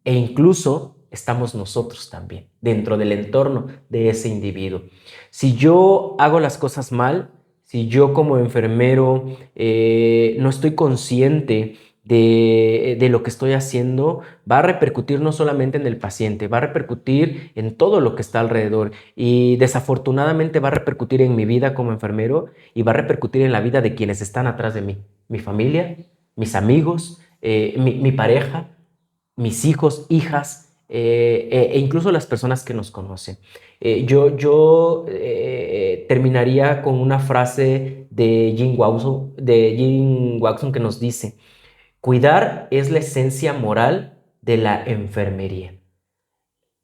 e incluso estamos nosotros también dentro del entorno de ese individuo. Si yo hago las cosas mal, si yo como enfermero no estoy consciente de lo que estoy haciendo, va a repercutir no solamente en el paciente, va a repercutir en todo lo que está alrededor y desafortunadamente va a repercutir en mi vida como enfermero y va a repercutir en la vida de quienes están atrás de mí, mi familia, mis amigos, mi pareja, mis hijos, hijas e incluso las personas que nos conocen. Yo terminaría con una frase de Jim Watson que nos dice, cuidar es la esencia moral de la enfermería.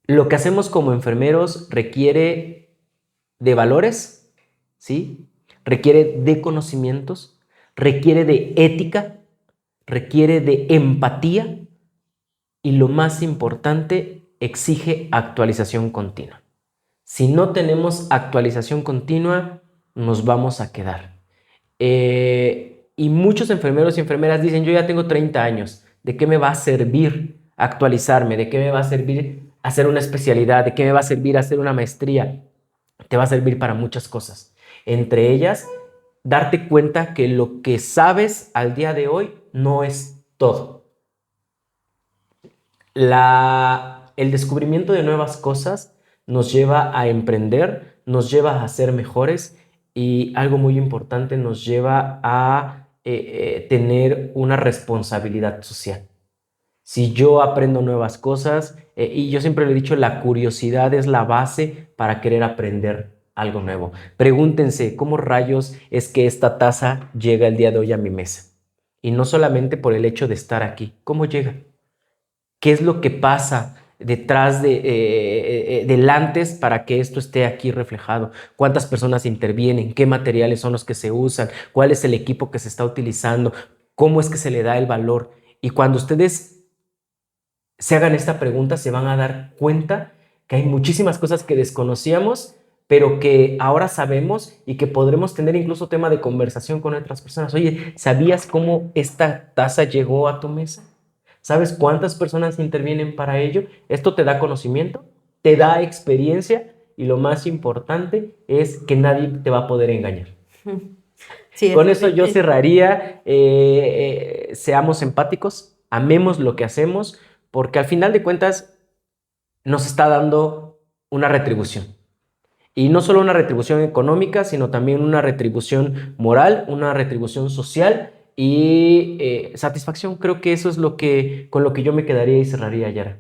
Lo que hacemos como enfermeros requiere de valores, ¿sí? Requiere de conocimientos, requiere de ética, requiere de empatía y lo más importante, exige actualización continua. Si no tenemos actualización continua, nos vamos a quedar. Y muchos enfermeros y enfermeras dicen, yo ya tengo 30 años, ¿de qué me va a servir actualizarme? ¿De qué me va a servir hacer una especialidad? ¿De qué me va a servir hacer una maestría? Te va a servir para muchas cosas. Entre ellas, darte cuenta que lo que sabes al día de hoy no es todo. El descubrimiento de nuevas cosas nos lleva a emprender, nos lleva a ser mejores y algo muy importante nos lleva a tener una responsabilidad social. Si yo aprendo nuevas cosas, y yo siempre le he dicho, la curiosidad es la base para querer aprender algo nuevo. Pregúntense, ¿cómo rayos es que esta taza llega el día de hoy a mi mesa? Y no solamente por el hecho de estar aquí, ¿cómo llega? ¿Qué es lo que pasa detrás del antes para que esto esté aquí reflejado? ¿Cuántas personas intervienen? ¿Qué materiales son los que se usan? ¿Cuál es el equipo que se está utilizando? ¿Cómo es que se le da el valor? Y cuando ustedes se hagan esta pregunta, se van a dar cuenta que hay muchísimas cosas que desconocíamos, pero que ahora sabemos y que podremos tener incluso tema de conversación con otras personas. Oye, ¿sabías cómo esta taza llegó a tu mesa? ¿Sabes cuántas personas intervienen para ello? Esto te da conocimiento, te da experiencia y lo más importante es que nadie te va a poder engañar. Sí, Con eso eso yo sí. cerraría, seamos empáticos, amemos lo que hacemos, porque al final de cuentas nos está dando una retribución. Y no solo una retribución económica, sino también una retribución moral, una retribución social y satisfacción. Creo que eso es con lo que yo me quedaría y cerraría, Yara.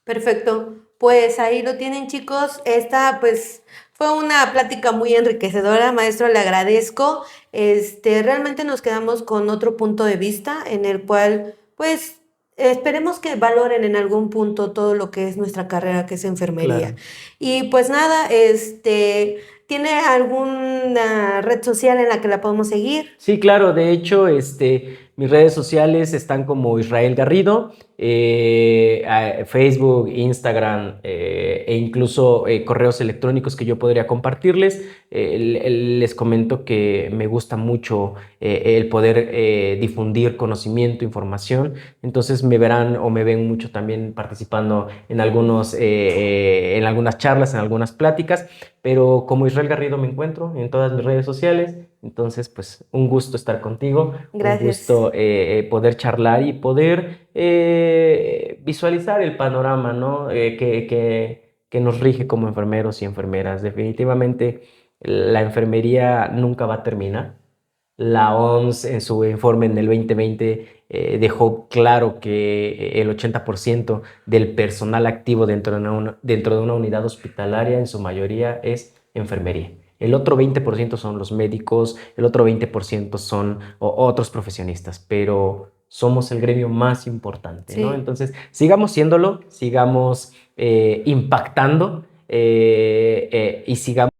Perfecto. Pues ahí lo tienen, chicos. Esta, pues, fue una plática muy enriquecedora, maestro, le agradezco. Realmente nos quedamos con otro punto de vista en el cual, pues, esperemos que valoren en algún punto todo lo que es nuestra carrera, que es enfermería. Claro. Y pues nada, ¿tiene alguna red social en la que la podemos seguir? Sí, claro. De hecho, mis redes sociales están como Israel Garrido, Facebook, Instagram e incluso correos electrónicos que yo podría compartirles. Les comento que me gusta mucho el poder difundir conocimiento, información. Entonces me verán o me ven mucho también participando en algunas charlas, en algunas pláticas. Pero como Israel Garrido me encuentro en todas mis redes sociales. Entonces, pues un gusto estar contigo, un Gracias. gusto poder charlar y poder visualizar el panorama, ¿no? Que nos rige como enfermeros y enfermeras. Definitivamente la enfermería nunca va a terminar. La OMS en su informe en el 2020 dejó claro que el 80% del personal activo dentro de una unidad hospitalaria en su mayoría es enfermería. El otro 20% son los médicos, el otro 20% son otros profesionistas, pero somos el gremio más importante, ¿no? Sí. Entonces, sigamos siéndolo, sigamos impactando y sigamos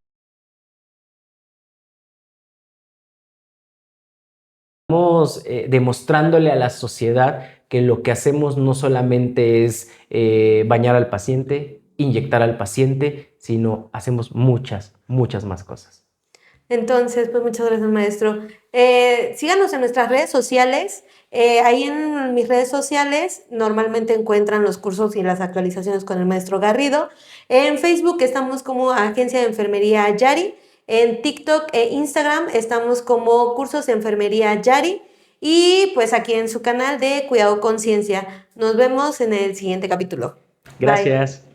demostrándole a la sociedad que lo que hacemos no solamente es bañar al paciente, inyectar al paciente, sino hacemos muchas, muchas más cosas. Entonces, pues muchas gracias, maestro. Síganos en nuestras redes sociales. Ahí en mis redes sociales normalmente encuentran los cursos y las actualizaciones con el maestro Garrido. En Facebook estamos como Agencia de Enfermería Yari. En TikTok e Instagram estamos como Cursos de Enfermería Yari. Y pues aquí en su canal de Cuidado Conciencia. Nos vemos en el siguiente capítulo. Bye. Gracias.